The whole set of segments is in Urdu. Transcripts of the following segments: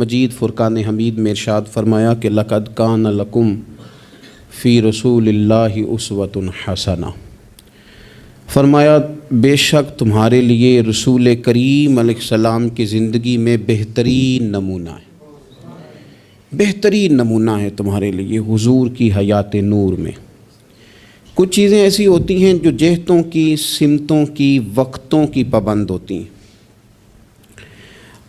مجید فرقان حمید میں ارشاد فرمایا کہ لقد کان لکم فی رسول اللہ اسوۃ حسنہ، فرمایا بے شک تمہارے لیے رسول کریم علیہ السلام کی زندگی میں بہترین نمونہ ہے، بہترین نمونہ ہے تمہارے لیے حضور کی حیات نور میں۔ کچھ چیزیں ایسی ہوتی ہیں جو جہتوں کی، سمتوں کی، وقتوں کی پابند ہوتی ہیں،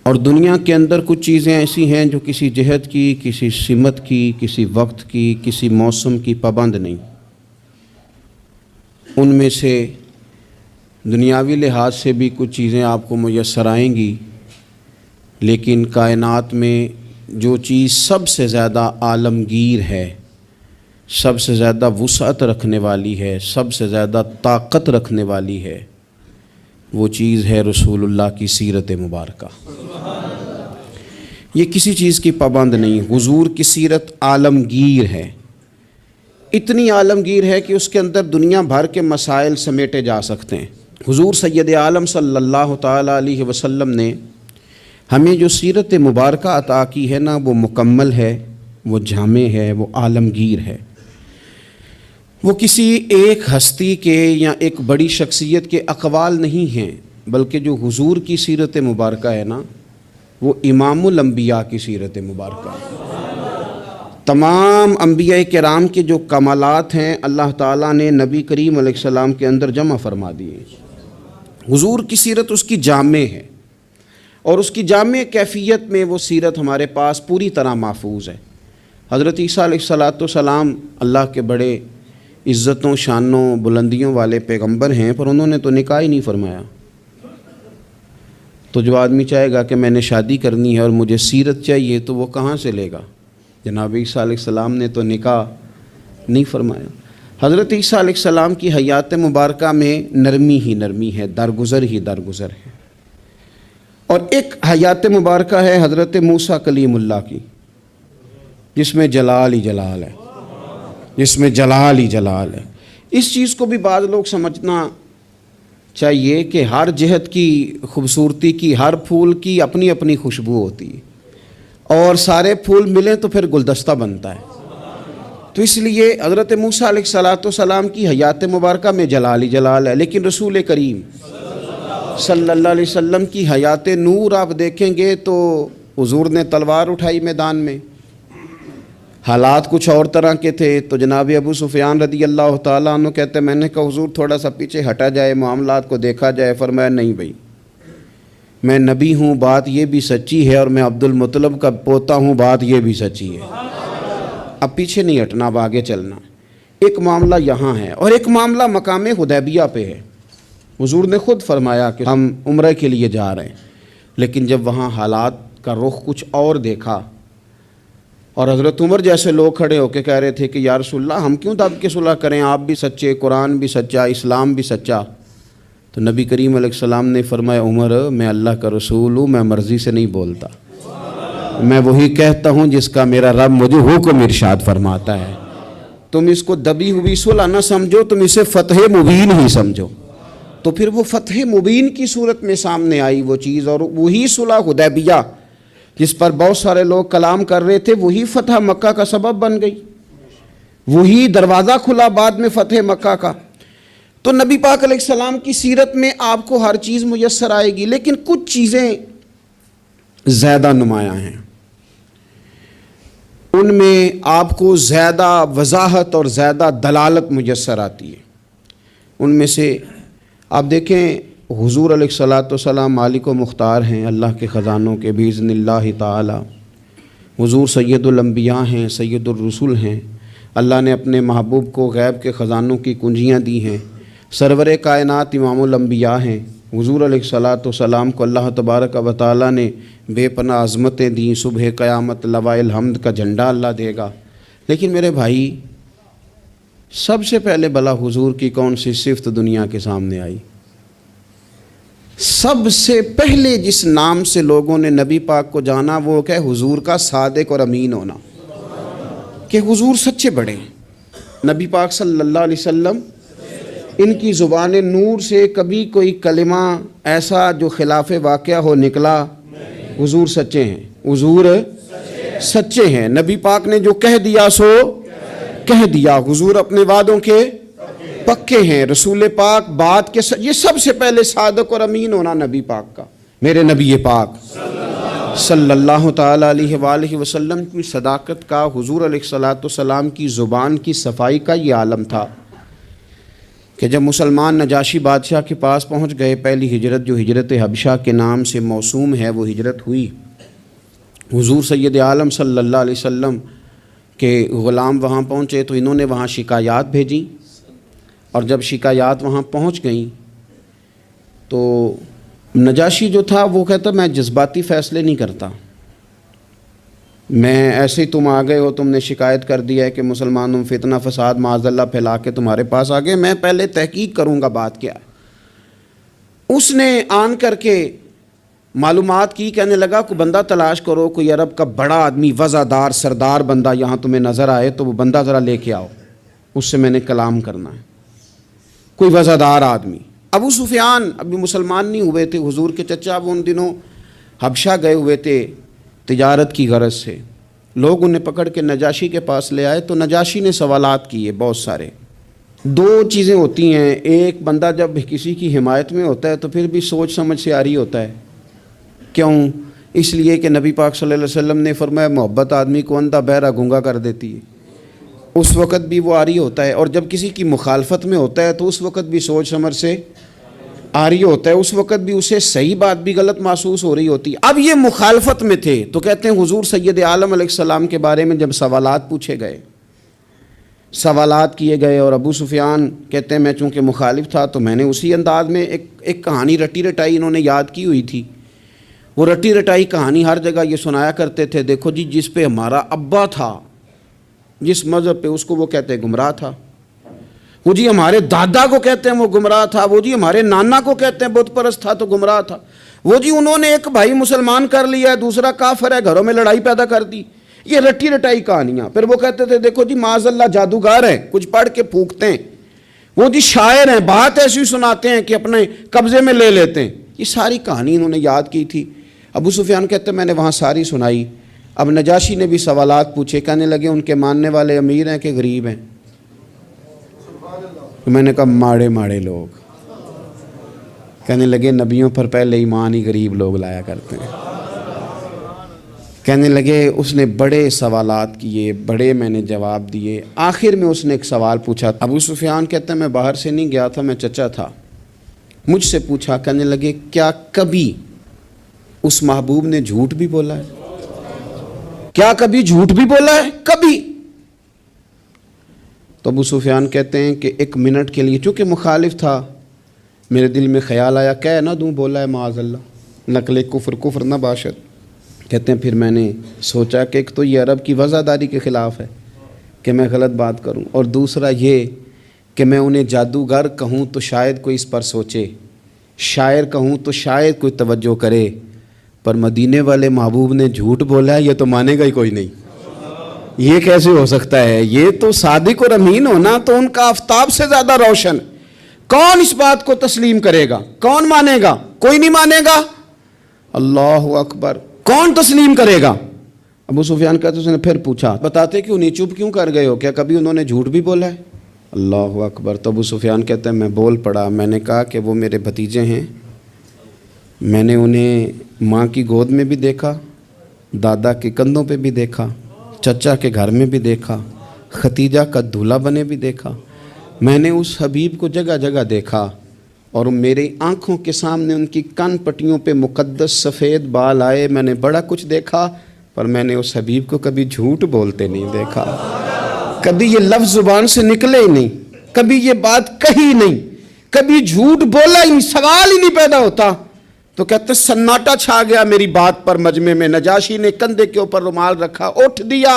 اور دنیا کے اندر کچھ چیزیں ایسی ہیں جو کسی جہت کی، کسی سمت کی، کسی وقت کی، کسی موسم کی پابند نہیں۔ ان میں سے دنیاوی لحاظ سے بھی کچھ چیزیں آپ کو میسر آئیں گی، لیکن کائنات میں جو چیز سب سے زیادہ عالمگیر ہے، سب سے زیادہ وسعت رکھنے والی ہے، سب سے زیادہ طاقت رکھنے والی ہے، وہ چیز ہے رسول اللہ کی سیرت مبارکہ۔ یہ کسی چیز کی پابند نہیں، حضور کی سیرت عالمگیر ہے، اتنی عالمگیر ہے کہ اس کے اندر دنیا بھر کے مسائل سمیٹے جا سکتے ہیں۔ حضور سید عالم صلی اللہ تعالیٰ علیہ وسلم نے ہمیں جو سیرت مبارکہ عطا کی ہے نا، وہ مکمل ہے، وہ جامع ہے، وہ عالمگیر ہے۔ وہ کسی ایک ہستی کے یا ایک بڑی شخصیت کے اقوال نہیں ہیں، بلکہ جو حضور کی سیرت مبارکہ ہے نا، وہ امام الانبیاء کی سیرت مبارکہ ہے۔ تمام انبیاء کرام کے جو کمالات ہیں اللہ تعالیٰ نے نبی کریم علیہ السلام کے اندر جمع فرما دیے۔ حضور کی سیرت اس کی جامع ہے، اور اس کی جامع کیفیت میں وہ سیرت ہمارے پاس پوری طرح محفوظ ہے۔ حضرت عیسیٰ علیہ السلام اللہ کے بڑے عزتوں، شانوں، بلندیوں والے پیغمبر ہیں، پر انہوں نے تو نکاح ہی نہیں فرمایا۔ تو جو آدمی چاہے گا کہ میں نے شادی کرنی ہے اور مجھے سیرت چاہیے، تو وہ کہاں سے لے گا؟ جناب عیسیٰ علیہ السلام نے تو نکاح نہیں فرمایا۔ حضرت عیسیٰ علیہ السلام کی حیات مبارکہ میں نرمی ہی نرمی ہے، درگزر ہی درگزر ہے۔ اور ایک حیات مبارکہ ہے حضرت موسیٰ کلیم اللہ کی، جس میں جلال ہی جلال ہے، جس میں جلال ہی جلال ہے۔ اس چیز کو بھی بعض لوگ سمجھنا چاہیے کہ ہر جہت کی خوبصورتی کی، ہر پھول کی اپنی اپنی خوشبو ہوتی ہے، اور سارے پھول ملیں تو پھر گلدستہ بنتا ہے۔ تو اس لیے حضرت موسیٰ علیہ السلام کی حیات مبارکہ میں جلال ہی جلال ہے، لیکن رسول کریم صلی اللہ علیہ وسلم کی حیات نور آپ دیکھیں گے تو حضور نے تلوار اٹھائی میدان میں، حالات کچھ اور طرح کے تھے، تو جناب ابو سفیان رضی اللہ تعالیٰ عنہ کہتے ہیں میں نے کہا حضور تھوڑا سا پیچھے ہٹا جائے، معاملات کو دیکھا جائے۔ فرمایا نہیں بھائی، میں نبی ہوں، بات یہ بھی سچی ہے، اور میں عبد المطلب کا پوتا ہوں، بات یہ بھی سچی ہے۔ اب پیچھے نہیں ہٹنا، اب آگے چلنا۔ ایک معاملہ یہاں ہے، اور ایک معاملہ مقام حدیبیہ پہ ہے۔ حضور نے خود فرمایا کہ ہم عمرہ کے لیے جا رہے ہیں، لیکن جب وہاں حالات کا رخ کچھ اور دیکھا، اور حضرت عمر جیسے لوگ کھڑے ہو کے کہہ رہے تھے کہ یا رسول اللہ ہم کیوں دب کے صلح کریں، آپ بھی سچے، قرآن بھی سچا، اسلام بھی سچا۔ تو نبی کریم علیہ السلام نے فرمایا عمر میں اللہ کا رسول ہوں، میں مرضی سے نہیں بولتا، میں وہی کہتا ہوں جس کا میرا رب مجھے حکم ارشاد فرماتا ہے۔ تم اس کو دبی ہوئی صلح نہ سمجھو، تم اسے فتح مبین ہی سمجھو۔ تو پھر وہ فتح مبین کی صورت میں سامنے آئی وہ چیز، اور وہی صلح حدیبیہ جس پر بہت سارے لوگ کلام کر رہے تھے، وہی فتح مکہ کا سبب بن گئی، وہی دروازہ کھلا بعد میں فتح مکہ کا۔ تو نبی پاک علیہ السلام کی سیرت میں آپ کو ہر چیز میسر آئے گی، لیکن کچھ چیزیں زیادہ نمایاں ہیں، ان میں آپ کو زیادہ وضاحت اور زیادہ دلالت میسر آتی ہے۔ ان میں سے آپ دیکھیں حضور علیہ السلام مالک و مختار ہیں اللہ کے خزانوں کے باذن اللہ تعالی۔ حضور سید الانبیاء ہیں، سید الرسول ہیں، اللہ نے اپنے محبوب کو غیب کے خزانوں کی کنجیاں دی ہیں۔ سرور کائنات امام الانبیاء ہیں، حضور علیہ السلام کو اللہ تبارک و تعالی نے بے پناہ عظمتیں دیں، صبح قیامت لواء الحمد کا جھنڈا اللہ دے گا۔ لیکن میرے بھائی، سب سے پہلے بلا حضور کی کون سی صفت دنیا کے سامنے آئی؟ سب سے پہلے جس نام سے لوگوں نے نبی پاک کو جانا وہ کہ حضور کا صادق اور امین ہونا، کہ حضور سچے بڑے ہیں۔ نبی پاک صلی اللہ علیہ وسلم ان کی زبان نور سے کبھی کوئی کلمہ ایسا جو خلاف واقعہ ہو نکلا، حضور سچے ہیں۔ حضور سچے ہیں، نبی پاک نے جو کہہ دیا سو کہہ دیا، حضور اپنے وعدوں کے پکے ہیں، رسول پاک بات کے یہ سب سے پہلے صادق اور امین ہونا نبی پاک کا، میرے نبی پاک صلی اللہ تعالی علیہ وآلہ وسلم کی صداقت کا، حضور علیہ الصلوۃ والسلام کی زبان کی صفائی کا یہ عالم تھا کہ جب مسلمان نجاشی بادشاہ کے پاس پہنچ گئے، پہلی ہجرت جو ہجرت حبشہ کے نام سے موسوم ہے وہ ہجرت ہوئی، حضور سید عالم صلی اللہ علیہ وسلم کے غلام وہاں پہنچے تو انہوں نے وہاں شکایات بھیجیں، اور جب شکایات وہاں پہنچ گئیں تو نجاشی جو تھا وہ کہتا میں جذباتی فیصلے نہیں کرتا، میں ایسے ہی تم آ گئے ہو، تم نے شکایت کر دیا ہے کہ مسلمانوں فتنہ فساد معاذ اللہ پھیلا کے تمہارے پاس آ گئے، میں پہلے تحقیق کروں گا بات کیا ہے۔ اس نے آن کر کے معلومات کی، کہنے لگا کوئی بندہ تلاش کرو، کوئی عرب کا بڑا آدمی وزادار سردار بندہ یہاں تمہیں نظر آئے تو وہ بندہ ذرا لے کے آؤ، اس سے میں نے کلام کرنا ہے، کوئی وزادار آدمی۔ ابو سفیان ابھی مسلمان نہیں ہوئے تھے، حضور کے چچا، وہ ان دنوں حبشہ گئے ہوئے تھے تجارت کی غرض سے، لوگ انہیں پکڑ کے نجاشی کے پاس لے آئے تو نجاشی نے سوالات کیے بہت سارے۔ دو چیزیں ہوتی ہیں، ایک بندہ جب کسی کی حمایت میں ہوتا ہے تو پھر بھی سوچ سمجھ سے آری ہوتا ہے، کیوں؟ اس لیے کہ نبی پاک صلی اللہ علیہ وسلم نے فرمایا محبت آدمی کو اندھا بہرا گونگا کر دیتی ہے، اس وقت بھی وہ آری ہوتا ہے، اور جب کسی کی مخالفت میں ہوتا ہے تو اس وقت بھی سوچ سمجھ سے آری ہوتا ہے، اس وقت بھی اسے صحیح بات بھی غلط محسوس ہو رہی ہوتی ہے۔ اب یہ مخالفت میں تھے تو کہتے ہیں حضور سید عالم علیہ السلام کے بارے میں جب سوالات پوچھے گئے، سوالات کیے گئے، اور ابو سفیان کہتے ہیں میں چونکہ مخالف تھا تو میں نے اسی انداز میں ایک کہانی رٹی رٹائی انہوں نے یاد کی ہوئی تھی، وہ رٹی رٹائی کہانی ہر جگہ یہ سنایا کرتے تھے، دیکھو جی جس پہ ہمارا ابا تھا، جس مذہب پہ، اس کو وہ کہتے ہیں گمراہ تھا، وہ جی ہمارے دادا کو کہتے ہیں وہ گمراہ تھا، وہ جی ہمارے نانا کو کہتے ہیں بت پرست تھا تو گمراہ تھا، وہ جی انہوں نے ایک بھائی مسلمان کر لیا ہے، دوسرا کافر ہے، گھروں میں لڑائی پیدا کر دی، یہ رٹی رٹائی کہانیاں۔ پھر وہ کہتے تھے دیکھو جی معاذ اللہ جادوگر ہیں، کچھ پڑھ کے پھونکتے ہیں، وہ جی شاعر ہیں، بات ایسی سناتے ہیں کہ اپنے قبضے میں لے لیتے ہیں، یہ ساری کہانی انہوں نے یاد کی تھی۔ ابو سفیان کہتے ہیں میں نے وہاں ساری سنائی۔ اب نجاشی نے بھی سوالات پوچھے، کہنے لگے ان کے ماننے والے امیر ہیں کہ غریب ہیں؟ میں نے کہا ماڑے ماڑے لوگ۔ کہنے لگے نبیوں پر پہلے ایمان ہی غریب لوگ لایا کرتے ہیں۔ کہنے لگے اس نے بڑے سوالات کیے، بڑے میں نے جواب دیے، آخر میں اس نے ایک سوال پوچھا۔ ابو سفیان کہتے ہیں میں باہر سے نہیں گیا تھا، میں چچا تھا، مجھ سے پوچھا، کہنے لگے کیا کبھی اس محبوب نے جھوٹ بھی بولا ہے؟ کیا کبھی جھوٹ بھی بولا ہے؟ کبھی؟ تو ابو سفیان کہتے ہیں کہ ایک منٹ کے لیے چونکہ مخالف تھا، میرے دل میں خیال آیا کہہ نہ دوں بولا ہے معاذ اللہ، نقل کفر کفر نہ باشد۔ کہتے ہیں پھر میں نے سوچا کہ ایک تو یہ عرب کی وزاداری کے خلاف ہے کہ میں غلط بات کروں، اور دوسرا یہ کہ میں انہیں جادوگر کہوں تو شاید کوئی اس پر سوچے، شاعر کہوں تو شاید کوئی توجہ کرے، پر مدینے والے محبوب نے جھوٹ بولا ہے یہ تو مانے گا ہی کوئی نہیں، یہ کیسے ہو سکتا ہے؟ یہ تو صادق اور امین ہونا تو ان کا آفتاب سے زیادہ روشن، کون اس بات کو تسلیم کرے گا؟ کون مانے گا؟ کوئی نہیں مانے گا۔ اللہ اکبر، کون تسلیم کرے گا؟ ابو سفیان کہتے اس نے پھر پوچھا بتاتے کیوں نہیں، چپ کیوں کر گئے ہو، کیا کبھی انہوں نے جھوٹ بھی بولا ہے؟ اللہ اکبر۔ تو ابو سفیان کہتے ہیں میں بول پڑا، میں نے کہا کہ وہ میرے بھتیجے ہیں، میں نے انہیں ماں کی گود میں بھی دیکھا، دادا کے کندھوں پہ بھی دیکھا، چچا کے گھر میں بھی دیکھا، ختیجہ کا دولہا بنے بھی دیکھا، میں نے اس حبیب کو جگہ جگہ دیکھا، اور میری آنکھوں کے سامنے ان کی کان پٹیوں پہ مقدس سفید بال آئے، میں نے بڑا کچھ دیکھا، پر میں نے اس حبیب کو کبھی جھوٹ بولتے نہیں دیکھا، کبھی یہ لفظ زبان سے نکلے ہی نہیں، کبھی یہ بات کہی نہیں، کبھی جھوٹ بولا ہی نہیں، سوال ہی نہیں پیدا ہوتا۔ تو کہتے سناٹا چھا گیا میری بات پر مجمع میں، نجاشی نے کندھے کے اوپر رومال رکھا، اٹھ دیا۔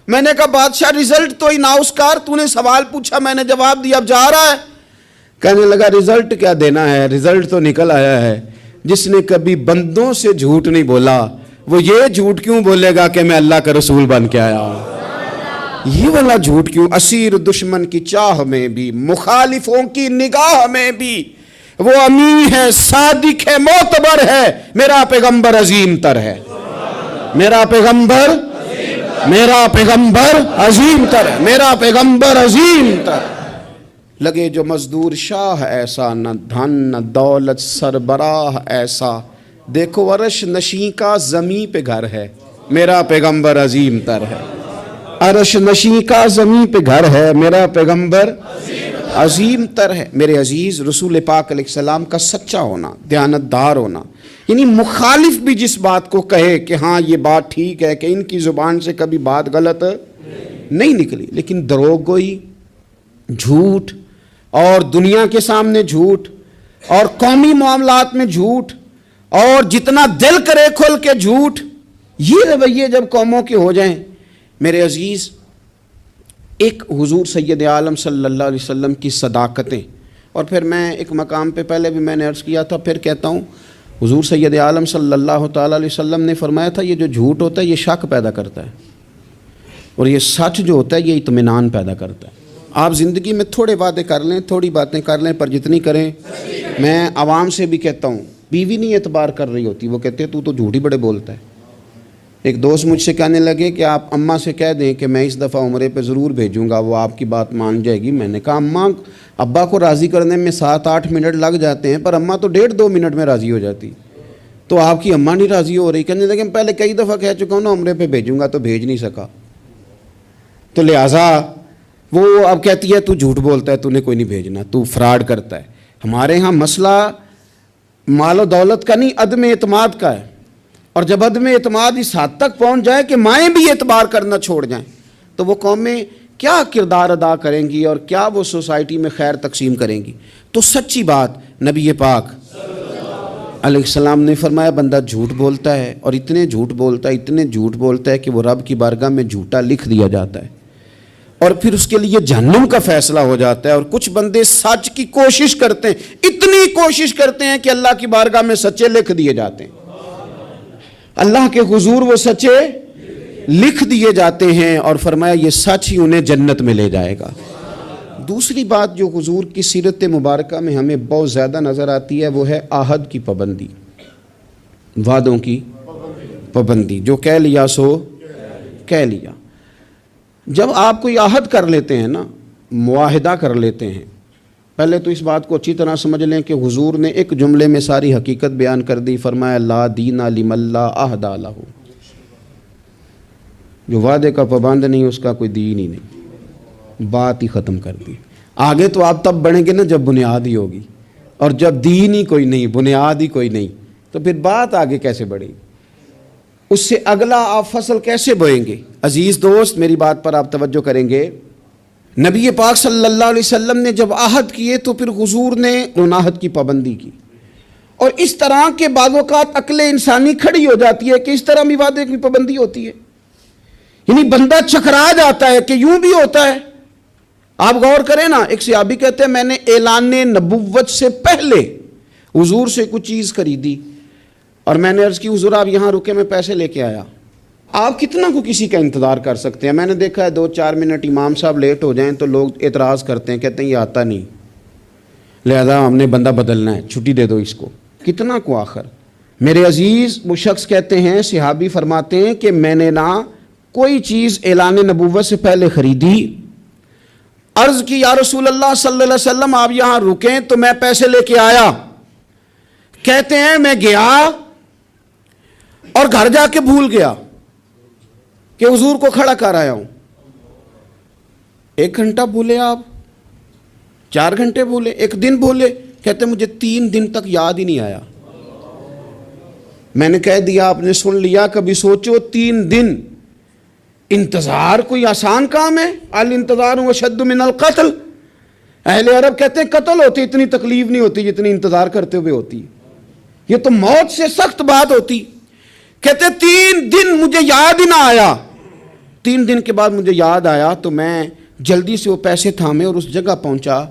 میں نے کہا بادشاہ رزلٹ تو ہی ناؤسکار، تو نے سوال پوچھا میں نے جواب دیا، اب جا رہا ہے؟ کہنے لگا رزلٹ کیا دینا ہے، رزلٹ تو نکل آیا ہے، جس نے کبھی بندوں سے جھوٹ نہیں بولا وہ یہ جھوٹ کیوں بولے گا کہ میں اللہ کا رسول بن کے آیا ہوں؟ یہ والا جھوٹ کیوں؟ اسیر دشمن کی چاہ میں بھی، مخالفوں کی نگاہ میں بھی وہ امین ہے، صادق ہے، معتبر ہے، میرا پیغمبر عظیم تر ہے۔ میرا پیغمبر میرا پیغمبر عظیم تر ہے، میرا پیغمبر عظیم تر۔ لگے جو مزدور شاہ ایسا، نہ دھن نہ دولت سربراہ ایسا، دیکھو عرش نشیں کا زمین پہ گھر ہے، میرا پیغمبر عظیم تر ہے۔ عرش نشیں کا زمین پہ گھر ہے، میرا پیغمبر عظیم تر ہے۔ میرے عزیز، رسول پاک علیہ السلام کا سچا ہونا، دیانتدار ہونا، یعنی مخالف بھی جس بات کو کہے کہ ہاں یہ بات ٹھیک ہے، کہ ان کی زبان سے کبھی بات غلط نہیں نکلی، لیکن دروغ گوئی، جھوٹ، اور دنیا کے سامنے جھوٹ، اور قومی معاملات میں جھوٹ، اور جتنا دل کرے کھل کے جھوٹ، یہ رویے جب قوموں کے ہو جائیں، میرے عزیز، ایک حضور سید عالم صلی اللہ علیہ وسلم کی صداقتیں، اور پھر میں ایک مقام پہ پہلے بھی میں نے عرض کیا تھا، پھر کہتا ہوں، حضور سید عالم صلی اللہ تعالیٰ علیہ وسلم نے فرمایا تھا، یہ جو جھوٹ ہوتا ہے یہ شک پیدا کرتا ہے، اور یہ سچ جو ہوتا ہے یہ اطمینان پیدا کرتا ہے۔ آپ زندگی میں تھوڑے وعدے کر لیں، تھوڑی باتیں کر لیں، پر جتنی کریں، میں عوام سے بھی کہتا ہوں، بیوی نہیں اعتبار کر رہی ہوتی، وہ کہتے ہیں تو جھوٹ ہی بڑے بولتا ہے۔ ایک دوست مجھ سے کہنے لگے کہ آپ اماں سے کہہ دیں کہ میں اس دفعہ عمرے پہ ضرور بھیجوں گا، وہ آپ کی بات مان جائے گی۔ میں نے کہا اماں ابا کو راضی کرنے میں 7-8 منٹ لگ جاتے ہیں، پر اماں تو 1.5-2 منٹ میں راضی ہو جاتی، تو آپ کی اماں نہیں راضی ہو رہی۔ کہنے لگے میں پہلے کئی دفعہ کہہ چکا ہوں نا عمرے پہ بھیجوں گا، تو بھیج نہیں سکا، تو لہٰذا وہ اب کہتی ہے تو جھوٹ بولتا ہے، تو نے کوئی نہیں بھیجنا، تو فراڈ کرتا ہے۔ ہمارے ہاں مسئلہ مال و دولت کا نہیں، عدم اعتماد کا ہے، اور جب عدم اعتماد اس حد تک پہنچ جائے کہ مائیں بھی اعتبار کرنا چھوڑ جائیں، تو وہ قومیں کیا کردار ادا کریں گی، اور کیا وہ سوسائٹی میں خیر تقسیم کریں گی؟ تو سچی بات، نبی پاک علیہ السلام نے فرمایا بندہ جھوٹ بولتا ہے، اور اتنے جھوٹ بولتا ہے کہ وہ رب کی بارگاہ میں جھوٹا لکھ دیا جاتا ہے، اور پھر اس کے لیے جہنم کا فیصلہ ہو جاتا ہے۔ اور کچھ بندے سچ کی کوشش کرتے ہیں، اتنی کوشش کرتے ہیں کہ اللہ کی بارگاہ میں سچے لکھ دیے جاتے ہیں، اللہ کے حضور وہ سچے لکھ دیے جاتے ہیں، اور فرمایا یہ سچ ہی انہیں جنت میں لے جائے گا۔ دوسری بات جو حضور کی سیرت مبارکہ میں ہمیں بہت زیادہ نظر آتی ہے، وہ ہے عہد کی پابندی، وعدوں کی پابندی۔ جو کہہ لیا سو کہہ لیا۔ جب آپ کوئی عہد کر لیتے ہیں نا، معاہدہ کر لیتے ہیں، پہلے تو اس بات کو اچھی طرح سمجھ لیں کہ حضور نے ایک جملے میں ساری حقیقت بیان کر دی، فرمایا لا دین لمن لا عہد لہ، جو وعدے کا پابند نہیں اس کا کوئی دین ہی نہیں، بات ہی ختم کر دی۔ آگے تو آپ تب بڑھیں گے نا جب بنیاد ہی ہوگی، اور جب دین ہی کوئی نہیں، بنیاد ہی کوئی نہیں، تو پھر بات آگے کیسے بڑھے گی؟ اس سے اگلا آپ فصل کیسے بوئیں گے؟ عزیز دوست، میری بات پر آپ توجہ کریں گے، نبی پاک صلی اللہ علیہ وسلم نے جب عہد کیے تو پھر حضور نے ان عہد کی پابندی کی، اور اس طرح کے بعض اوقات عقل انسانی کھڑی ہو جاتی ہے کہ اس طرح بھی وعدے کی پابندی ہوتی ہے، یعنی بندہ چکرا جاتا ہے کہ یوں بھی ہوتا ہے۔ آپ غور کریں نا، ایک صحابی کہتے ہیں میں نے اعلان نبوت سے پہلے حضور سے کچھ چیز خریدی، اور میں نے عرض کی حضور آپ یہاں رکے، میں پیسے لے کے آیا۔ آپ کتنا کو کسی کا انتظار کر سکتے ہیں؟ میں نے دیکھا ہے 2-4 منٹ امام صاحب لیٹ ہو جائیں تو لوگ اعتراض کرتے ہیں، کہتے ہیں یہ آتا نہیں، لہذا ہم نے بندہ بدلنا ہے، چھٹی دے دو اس کو۔ کتنا کو آخر؟ میرے عزیز، وہ شخص کہتے ہیں، صحابی فرماتے ہیں کہ میں نے نہ کوئی چیز اعلان نبوت سے پہلے خریدی، عرض کی یا رسول اللہ صلی اللہ علیہ وسلم آپ یہاں رکیں تو میں پیسے لے کے آیا۔ کہتے ہیں میں گیا اور گھر جا کے بھول گیا کہ حضور کو کھڑا کر آیا ہوں۔ 1 گھنٹہ بھولے آپ، 4 گھنٹے بھولے، 1 دن بھولے، کہتے مجھے 3 دن تک یاد ہی نہیں آیا۔ میں نے کہہ دیا آپ نے سن لیا، کبھی سوچو 3 دن انتظار کوئی آسان کام ہے؟ الانتظار اشد من القتل۔ اہل عرب کہتے ہیں قتل ہوتی اتنی تکلیف نہیں ہوتی جتنی انتظار کرتے ہوئے ہوتی، یہ تو موت سے سخت بات ہوتی۔ کہتے 3 دن مجھے یاد ہی نہ آیا۔ 3 دن کے بعد مجھے یاد آیا تو میں جلدی سے وہ پیسے تھامے اور اس جگہ پہنچا،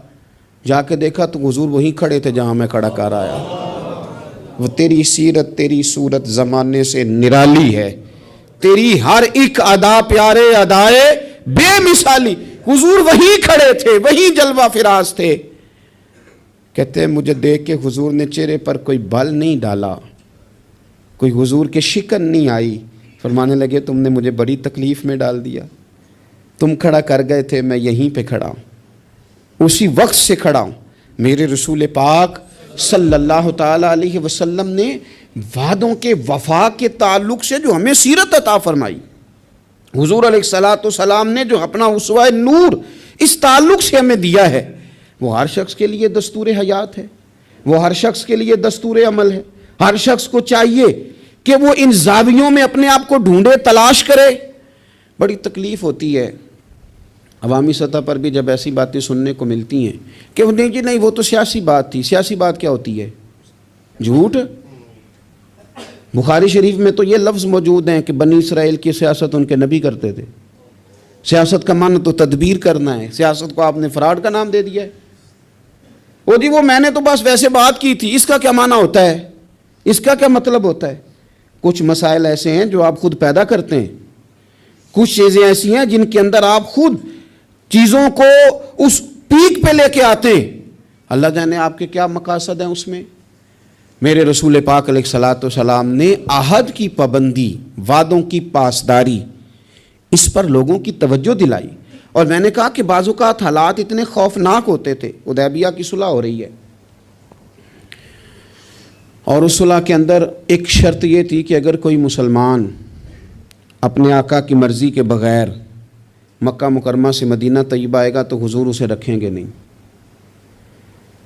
جا کے دیکھا تو حضور وہیں کھڑے تھے جہاں میں کھڑا کر آیا۔ وہ تیری سیرت تیری صورت زمانے سے نرالی ہے، تیری ہر ایک ادا پیارے ادائے بے مثالی۔ حضور وہیں کھڑے تھے، وہیں جلوہ فراز تھے۔ کہتے ہیں مجھے دیکھ کے حضور نے چہرے پر کوئی بل نہیں ڈالا، کوئی حضور کے شکن نہیں آئی، فرمانے لگے تم نے مجھے بڑی تکلیف میں ڈال دیا، تم کھڑا کر گئے تھے، میں یہیں پہ کھڑا ہوں، اسی وقت سے کھڑا ہوں۔ میرے رسول پاک صلی اللہ تعالیٰ علیہ وسلم نے وعدوں کے وفا کے تعلق سے جو ہمیں سیرت عطا فرمائی، حضور علیہ الصلاۃ والسلام نے جو اپنا اسوہ نور اس تعلق سے ہمیں دیا ہے، وہ ہر شخص کے لیے دستور حیات ہے، وہ ہر شخص کے لیے دستور عمل ہے۔ ہر شخص کو چاہیے کہ وہ ان زاویوں میں اپنے آپ کو ڈھونڈے، تلاش کرے۔ بڑی تکلیف ہوتی ہے عوامی سطح پر بھی جب ایسی باتیں سننے کو ملتی ہیں کہ نہیں جی نہیں وہ تو سیاسی بات تھی۔ سیاسی بات کیا ہوتی ہے؟ جھوٹ۔ بخاری شریف میں تو یہ لفظ موجود ہیں کہ بنی اسرائیل کی سیاست ان کے نبی کرتے تھے۔ سیاست کا معنی تو تدبیر کرنا ہے، سیاست کو آپ نے فراڈ کا نام دے دیا ہے۔ وہ جی وہ میں نے تو بس ویسے بات کی تھی، اس کا کیا معنی ہوتا ہے؟ اس کا کیا مطلب ہوتا ہے؟ کچھ مسائل ایسے ہیں جو آپ خود پیدا کرتے ہیں، کچھ چیزیں ایسی ہیں جن کے اندر آپ خود چیزوں کو اس پیک پہ لے کے آتے ہیں۔ اللہ جانے آپ کے کیا مقاصد ہیں اس میں۔ میرے رسول پاک علیہ الصلاۃ والسلام نے عہد کی پابندی، وعدوں کی پاسداری، اس پر لوگوں کی توجہ دلائی۔ اور میں نے کہا کہ بعض اوقات حالات اتنے خوفناک ہوتے تھے۔ حدیبیہ کی صلح ہو رہی ہے اور اس صلح کے اندر ایک شرط یہ تھی کہ اگر کوئی مسلمان اپنے آقا کی مرضی کے بغیر مکہ مکرمہ سے مدینہ طیبہ آئے گا تو حضور اسے رکھیں گے نہیں۔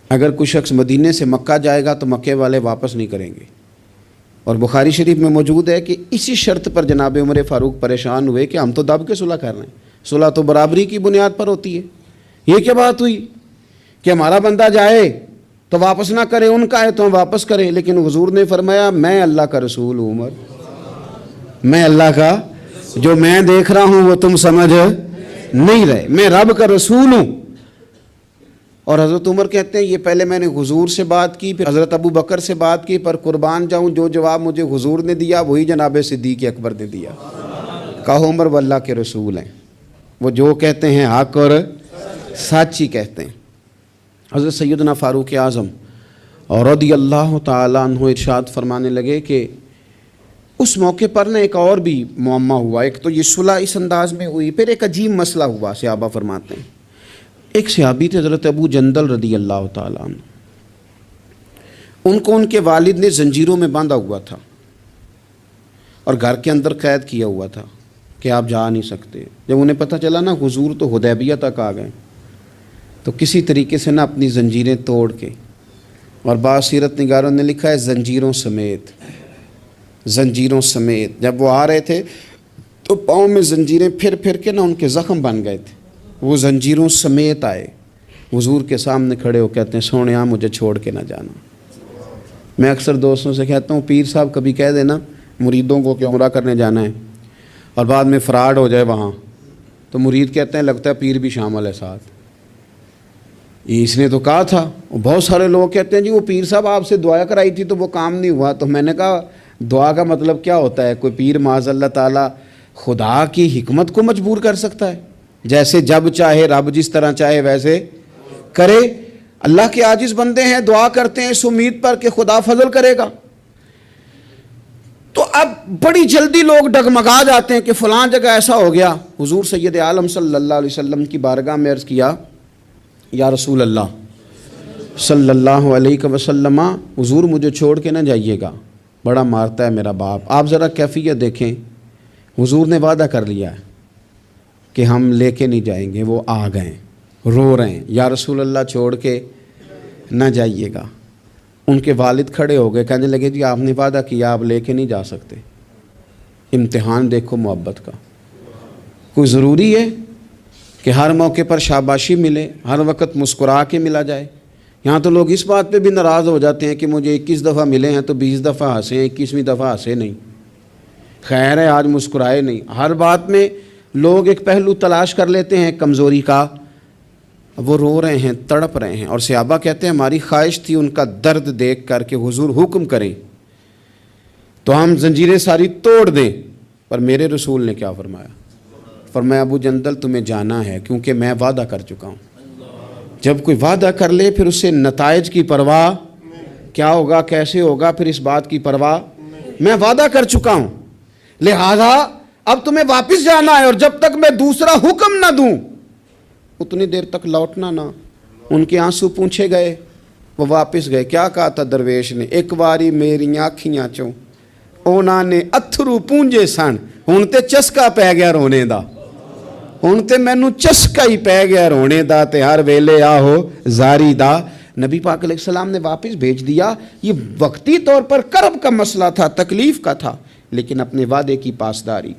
اگر کوئی شخص مدینے سے مکہ جائے گا تو مکے والے واپس نہیں کریں گے۔ اور بخاری شریف میں موجود ہے کہ اسی شرط پر جناب عمر فاروق پریشان ہوئے کہ ہم تو دب کے صلح کر رہے ہیں، صلح تو برابری کی بنیاد پر ہوتی ہے، یہ کیا بات ہوئی کہ ہمارا بندہ جائے تو واپس نہ کرے، ان کا ہے تو ہم واپس کریں۔ لیکن حضور نے فرمایا میں اللہ کا رسول ہوں عمر، میں اللہ کا، جو میں دیکھ رہا ہوں وہ تم سمجھ نہیں رہے، میں رب کا رسول ہوں۔ اور حضرت عمر کہتے ہیں یہ پہلے میں نے حضور سے بات کی، پھر حضرت ابو بکر سے بات کی، پر قربان جاؤں جو جواب مجھے حضور نے دیا وہی جناب صدیق اکبر نے دیا۔ کہو عمر وہ اللہ کے رسول ہیں، وہ جو کہتے ہیں حق اور سچ ہی کہتے ہیں۔ حضرت سیدنا فاروق اعظم اور رضی اللہ تعالیٰ عنہ ارشاد فرمانے لگے کہ اس موقع پر نہ ایک اور بھی معمہ ہوا۔ ایک تو یہ صلح اس انداز میں ہوئی، پھر ایک عجیب مسئلہ ہوا۔ صحابہ فرماتے ہیں ایک صحابی تھے حضرت ابو جندل رضی اللہ تعالیٰ عنہ، ان کو ان کے والد نے زنجیروں میں باندھا ہوا تھا اور گھر کے اندر قید کیا ہوا تھا کہ آپ جا نہیں سکتے۔ جب انہیں پتہ چلا نا حضور تو حدیبیہ تک آ گئے تو کسی طریقے سے نا اپنی زنجیریں توڑ کے، اور بعض سیرت نگاروں نے لکھا ہے زنجیروں سمیت، زنجیروں سمیت جب وہ آ رہے تھے تو پاؤں میں زنجیریں پھر پھر کے نا ان کے زخم بن گئے تھے، وہ زنجیروں سمیت آئے حضور کے سامنے کھڑے ہو، کہتے ہیں سونیا مجھے چھوڑ کے نہ جانا۔ میں اکثر دوستوں سے کہتا ہوں پیر صاحب کبھی کہہ دینا مریدوں کو کہ عمرہ کرنے جانا ہے اور بعد میں فراڈ ہو جائے وہاں، تو مرید کہتے ہیں لگتا ہے پیر بھی شامل ہے ساتھ، یہ اس نے تو کہا تھا۔ بہت سارے لوگ کہتے ہیں جی وہ پیر صاحب آپ سے دعا کرائی تھی تو وہ کام نہیں ہوا۔ تو میں نے کہا دعا کا مطلب کیا ہوتا ہے؟ کوئی پیر معاذ اللہ تعالیٰ خدا کی حکمت کو مجبور کر سکتا ہے؟ جیسے جب چاہے رب جس طرح چاہے ویسے کرے۔ اللہ کے عاجز بندے ہیں، دعا کرتے ہیں اس امید پر کہ خدا فضل کرے گا۔ تو اب بڑی جلدی لوگ ڈگمگا جاتے ہیں کہ فلاں جگہ ایسا ہو گیا۔ حضور سید عالم صلی اللہ علیہ وسلم کی بارگاہ میں عرض کیا یا رسول اللہ صلی اللہ علیہ وسلم، حضور مجھے چھوڑ کے نہ جائیے گا، بڑا مارتا ہے میرا باپ۔ آپ ذرا کیفیت دیکھیں، حضور نے وعدہ کر لیا ہے کہ ہم لے کے نہیں جائیں گے، وہ آ گئے رو رہے ہیں، یا رسول اللہ چھوڑ کے نہ جائیے گا۔ ان کے والد کھڑے ہو گئے، کہنے لگے جی آپ نے وعدہ کیا، آپ لے کے نہیں جا سکتے۔ امتحان دیکھو محبت کا، کوئی ضروری ہے کہ ہر موقع پر شاباشی ملے، ہر وقت مسکرا کے ملا جائے؟ یہاں تو لوگ اس بات پہ بھی ناراض ہو جاتے ہیں کہ مجھے 21 دفعہ ملے ہیں تو 20 دفعہ ہنسے، 21ویں دفعہ ہنسے نہیں، خیر ہے آج مسکرائے نہیں۔ ہر بات میں لوگ ایک پہلو تلاش کر لیتے ہیں کمزوری کا۔ وہ رو رہے ہیں، تڑپ رہے ہیں، اور صحابہ کہتے ہیں ہماری خواہش تھی ان کا درد دیکھ کر کہ حضور حکم کریں تو ہم زنجیریں ساری توڑ دیں، پر میرے رسول نے کیا فرمایا؟ فرمایا ابو جندل تمہیں جانا ہے کیونکہ میں وعدہ کر چکا ہوں۔ جب کوئی وعدہ کر لے پھر اسے نتائج کی پرواہ، کیا ہوگا کیسے ہوگا، پھر اس بات کی پرواہ، میں وعدہ کر چکا ہوں۔ لہذا اب تمہیں واپس جانا ہے، اور جب تک میں دوسرا حکم نہ دوں اتنی دیر تک لوٹنا نہ۔ ان کے آنسو پونچھے گئے، وہ واپس گئے۔ کیا کہا تھا درویش نے؟ ایک باری میری آنکھیاں چوں اونا نے اتھرو پونجے سن، ہن تے چسکا پی گیا رونے دا، ہن تے مینوں چسکا ہی پی گیا رونے دا، تے ہر ویلے آہو زاری دا۔ نبی پاک علیہ السلام نے واپس بھیج دیا۔ یہ وقتی طور پر کرب کا مسئلہ تھا، تکلیف کا تھا، لیکن اپنے وعدے کی پاسداری،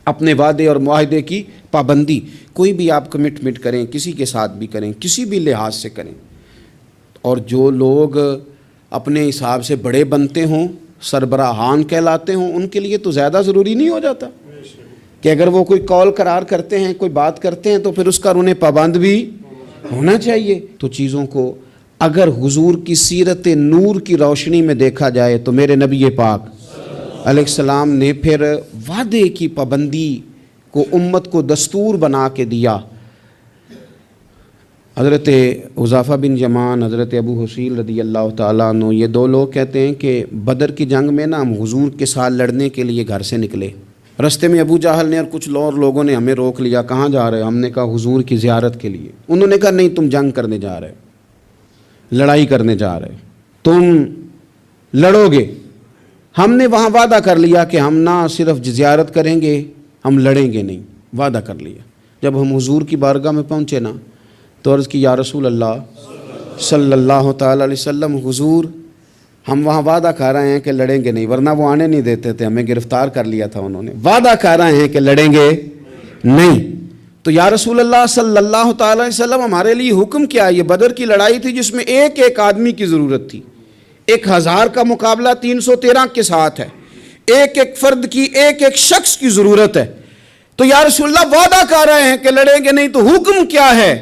اپنے وعدے اور معاہدے کی پابندی۔ کوئی بھی آپ کمٹمنٹ کریں، کسی کے ساتھ بھی کریں، کسی بھی لحاظ سے کریں، اور جو لوگ اپنے حساب سے بڑے بنتے ہوں، سربراہان کہلاتے ہوں، ان کے لیے تو زیادہ ضروری نہیں ہو جاتا کہ اگر وہ کوئی قول قرار کرتے ہیں، کوئی بات کرتے ہیں، تو پھر اس کا انہیں پابند بھی ہونا چاہیے۔ تو چیزوں کو اگر حضور کی سیرت نور کی روشنی میں دیکھا جائے تو میرے نبی پاک علیہ السلام نے پھر وعدے کی پابندی کو امت کو دستور بنا کے دیا۔ حضرت حذیفہ بن یمان، حضرت ابو حسیل رضی اللہ تعالیٰ عنہ، یہ دو لوگ کہتے ہیں کہ بدر کی جنگ میں نا ہم حضور کے ساتھ لڑنے کے لیے گھر سے نکلے، رستے میں ابو جہل نے اور کچھ اور لوگوں نے ہمیں روک لیا، کہاں جا رہے ہو؟ ہم نے کہا حضور کی زیارت کے لیے۔ انہوں نے کہا نہیں، تم جنگ کرنے جا رہے ہو، لڑائی کرنے جا رہے ہو، تم لڑو گے۔ ہم نے وہاں وعدہ کر لیا کہ ہم نہ صرف زیارت کریں گے، ہم لڑیں گے نہیں، وعدہ کر لیا۔ جب ہم حضور کی بارگاہ میں پہنچے نا تو عرض کی یا رسول اللہ صلی اللہ تعالیٰ علیہ وسلم، حضور ہم وہاں وعدہ کر رہے ہیں کہ لڑیں گے نہیں، ورنہ وہ آنے نہیں دیتے تھے، ہمیں گرفتار کر لیا تھا انہوں نے، وعدہ کر رہے ہیں کہ لڑیں گے نہیں۔ تو یا رسول اللہ صلی اللہ تعالیٰ علیہ وسلم، ہمارے لیے حکم کیا ہے؟ یہ بدر کی لڑائی تھی جس میں ایک ایک آدمی کی ضرورت تھی، 1000 کا مقابلہ 313 کے ساتھ ہے، ایک ایک فرد کی، ایک ایک شخص کی ضرورت ہے۔ تو یا رسول اللہ وعدہ کر رہے ہیں کہ لڑیں گے نہیں، تو حکم کیا ہے؟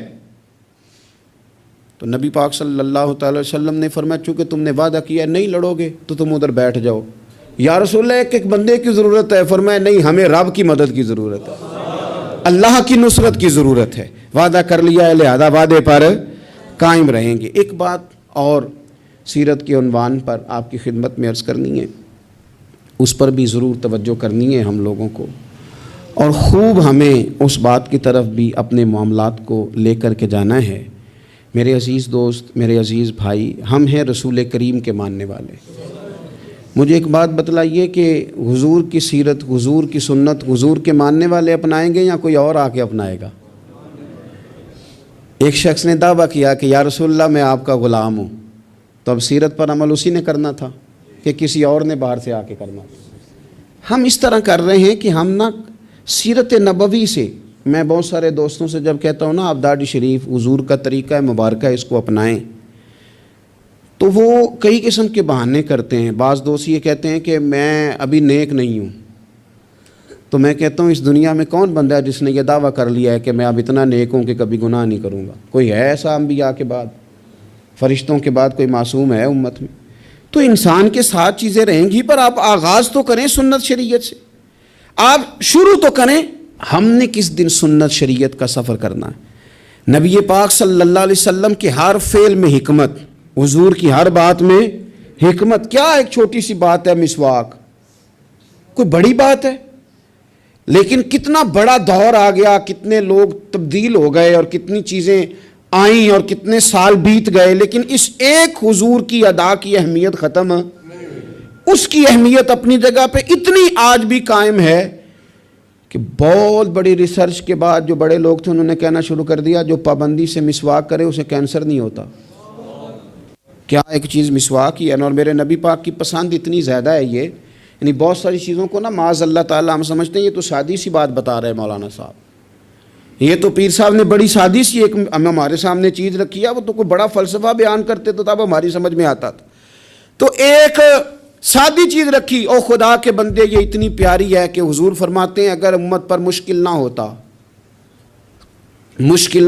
تو نبی پاک صلی اللہ تعالی وسلم نے فرمایا چونکہ تم نے وعدہ کیا نہیں لڑو گے تو تم ادھر بیٹھ جاؤ۔ یا رسول اللہ ایک ایک بندے کی ضرورت ہے، فرمایا نہیں، ہمیں رب کی مدد کی ضرورت ہے، اللہ کی نصرت کی ضرورت ہے، وعدہ کر لیا ہے لہذا وعدے پر قائم رہیں گے۔ ایک بات اور سیرت کے عنوان پر آپ کی خدمت میں عرض کرنی ہے، اس پر بھی ضرور توجہ کرنی ہے ہم لوگوں کو، اور خوب ہمیں اس بات کی طرف بھی اپنے معاملات کو لے کر کے جانا ہے۔ میرے عزیز دوست، میرے عزیز بھائی، ہم ہیں رسول کریم کے ماننے والے۔ مجھے ایک بات بتلائیے کہ حضور کی سیرت، حضور کی سنت حضور کے ماننے والے اپنائیں گے یا کوئی اور آ کے اپنائے گا؟ ایک شخص نے دعویٰ کیا کہ یا رسول اللہ میں آپ کا غلام ہوں، تو اب سیرت پر عمل اسی نے کرنا تھا کہ کسی اور نے باہر سے آ کے کرنا تھا؟ ہم اس طرح کر رہے ہیں کہ ہم نہ سیرت نبوی سے، میں بہت سارے دوستوں سے جب کہتا ہوں نا آپ داڑھی شریف حضور کا طریقہ ہے مبارکہ اس کو اپنائیں، تو وہ کئی قسم کے بہانے کرتے ہیں۔ بعض دوست یہ کہتے ہیں کہ میں ابھی نیک نہیں ہوں، تو میں کہتا ہوں اس دنیا میں کون بندہ ہے جس نے یہ دعویٰ کر لیا ہے کہ میں اب اتنا نیک ہوں کہ کبھی گناہ نہیں کروں گا؟ کوئی ہے ایسا انبیاء کے بعد، فرشتوں کے بعد کوئی معصوم ہے امت میں؟ تو انسان کے ساتھ چیزیں رہیں گی، پر آپ آغاز تو کریں سنت شریعت سے، آپ شروع تو کریں۔ ہم نے کس دن سنت شریعت کا سفر کرنا ہے؟ نبی پاک صلی اللہ علیہ وسلم کے ہر فعل میں حکمت، حضور کی ہر بات میں حکمت۔ کیا ایک چھوٹی سی بات ہے مسواک، کوئی بڑی بات ہے؟ لیکن کتنا بڑا دور آ گیا، کتنے لوگ تبدیل ہو گئے اور کتنی چیزیں آئیں اور کتنے سال بیت گئے، لیکن اس ایک حضور کی ادا کی اہمیت ختم، اس کی اہمیت اپنی جگہ پہ اتنی آج بھی قائم ہے کہ بہت بڑی ریسرچ کے بعد جو بڑے لوگ تھے انہوں نے کہنا شروع کر دیا جو پابندی سے مسواک کرے اسے کینسر نہیں ہوتا۔ کیا ایک چیز مسواک ہی ہے، اور میرے نبی پاک کی پسند اتنی زیادہ ہے یہ، یعنی بہت ساری چیزوں کو نا معاذ اللہ تعالیٰ ہم سمجھتے ہیں یہ تو سادی سی بات بتا رہے ہیں مولانا صاحب، یہ تو پیر صاحب نے بڑی سادی سی ایک ہمارے سامنے چیز رکھی ہے، وہ تو کوئی بڑا فلسفہ بیان کرتے تو تب ہماری سمجھ میں آتا تھا۔ تو ایک سادی چیز رکھی، او خدا کے بندے یہ اتنی پیاری ہے کہ حضور فرماتے ہیں اگر امت پر مشکل نہ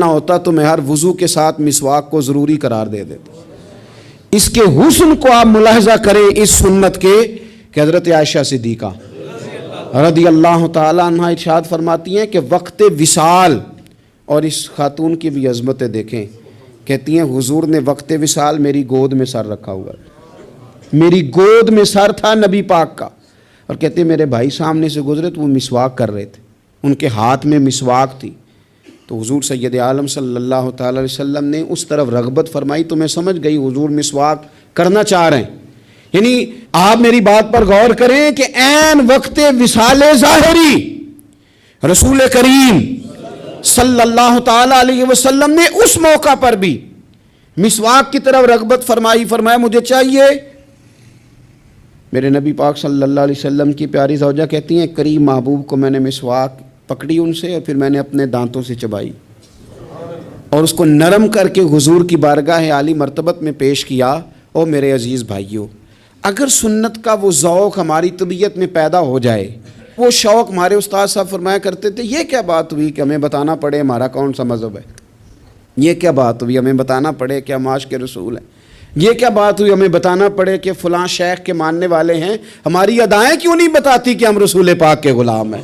ہوتا تو میں ہر وضو کے ساتھ مسواک کو ضروری قرار دے دیتا۔ اس کے حسن کو آپ ملاحظہ کریں اس سنت کے کہ حضرت عائشہ صدیقہ رضی اللہ تعالیٰ عنہ ارشاد فرماتی ہیں کہ وقت وصال، اور اس خاتون کی بھی عظمتیں دیکھیں، کہتی ہیں حضور نے وقت وصال میری گود میں سر رکھا ہوا ہے، میری گود میں سر تھا نبی پاک کا، اور کہتے میرے بھائی سامنے سے گزرے تو وہ مسواک کر رہے تھے، ان کے ہاتھ میں مسواک تھی، تو حضور سید عالم صلی اللہ تعالی علیہ وسلم نے اس طرف رغبت فرمائی، تو میں سمجھ گئی حضور مسواک کرنا چاہ رہے ہیں۔ یعنی آپ میری بات پر غور کریں کہ عین وقت وصال ظاہری رسول کریم صلی اللہ تعالی علیہ وسلم نے اس موقع پر بھی مسواک کی طرف رغبت فرمائی، فرمایا مجھے چاہیے۔ میرے نبی پاک صلی اللہ علیہ وسلم کی پیاری زوجہ کہتی ہیں قریب محبوب کو میں نے مسواک پکڑی ان سے، اور پھر میں نے اپنے دانتوں سے چبائی اور اس کو نرم کر کے حضور کی بارگاہ عالی مرتبت میں پیش کیا۔ اور میرے عزیز بھائیوں، اگر سنت کا وہ ذوق ہماری طبیعت میں پیدا ہو جائے، وہ شوق، ہمارے استاد صاحب فرمایا کرتے تھے یہ کیا بات ہوئی کہ ہمیں بتانا پڑے ہمارا کون سا مذہب ہے، یہ کیا بات ہوئی ہمیں بتانا پڑے کہ ہم عاشق رسول ہیں، یہ کیا بات ہوئی ہمیں بتانا پڑے کہ فلاں شیخ کے ماننے والے ہیں، ہماری ادائیں کیوں نہیں بتاتی کہ ہم رسول پاک کے غلام ہیں،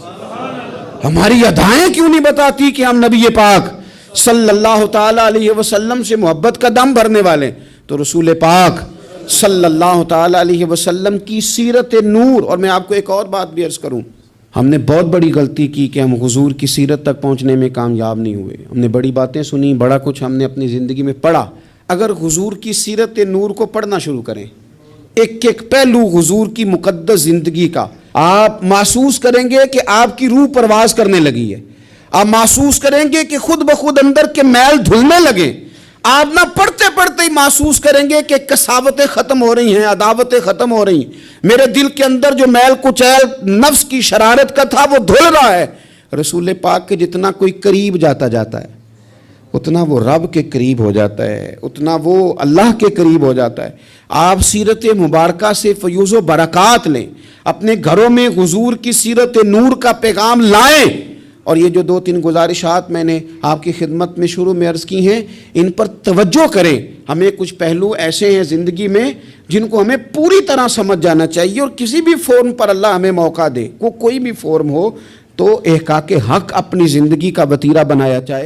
ہماری ادائیں کیوں نہیں بتاتی کہ ہم نبی پاک صلی اللہ تعالی علیہ وسلم سے محبت کا دم بھرنے والے ہیں۔ تو رسول پاک صلی اللہ تعالی علیہ وسلم کی سیرت نور، اور میں آپ کو ایک اور بات بھی عرض کروں، ہم نے بہت بڑی غلطی کی کہ ہم حضور کی سیرت تک پہنچنے میں کامیاب نہیں ہوئے۔ ہم نے بڑی باتیں سنی، بڑا کچھ ہم نے اپنی زندگی میں پڑھا۔ اگر حضور کی سیرت نور کو پڑھنا شروع کریں، ایک ایک پہلو حضور کی مقدس زندگی کا، آپ محسوس کریں گے کہ آپ کی روح پرواز کرنے لگی ہے، آپ محسوس کریں گے کہ خود بخود اندر کے میل دھلنے لگے، آپ نہ پڑھتے پڑھتے ہی محسوس کریں گے کہ کساوتیں ختم ہو رہی ہیں، عداوتیں ختم ہو رہی ہیں، میرے دل کے اندر جو میل کچیل نفس کی شرارت کا تھا وہ دھل رہا ہے۔ رسول پاک کے جتنا کوئی قریب جاتا ہے اتنا وہ رب کے قریب ہو جاتا ہے، اتنا وہ اللہ کے قریب ہو جاتا ہے۔ آپ سیرت مبارکہ سے فیوز و برکات لیں، اپنے گھروں میں حضور کی سیرت نور کا پیغام لائیں، اور یہ جو 2-3 گزارشات میں نے آپ کی خدمت میں شروع میں عرض کی ہیں، ان پر توجہ کریں۔ ہمیں کچھ پہلو ایسے ہیں زندگی میں جن کو ہمیں پوری طرح سمجھ جانا چاہیے، اور کسی بھی فورم پر اللہ ہمیں موقع دے، کوئی بھی فورم ہو، تو احقاق حق اپنی زندگی کا وتیرہ بنایا جائے۔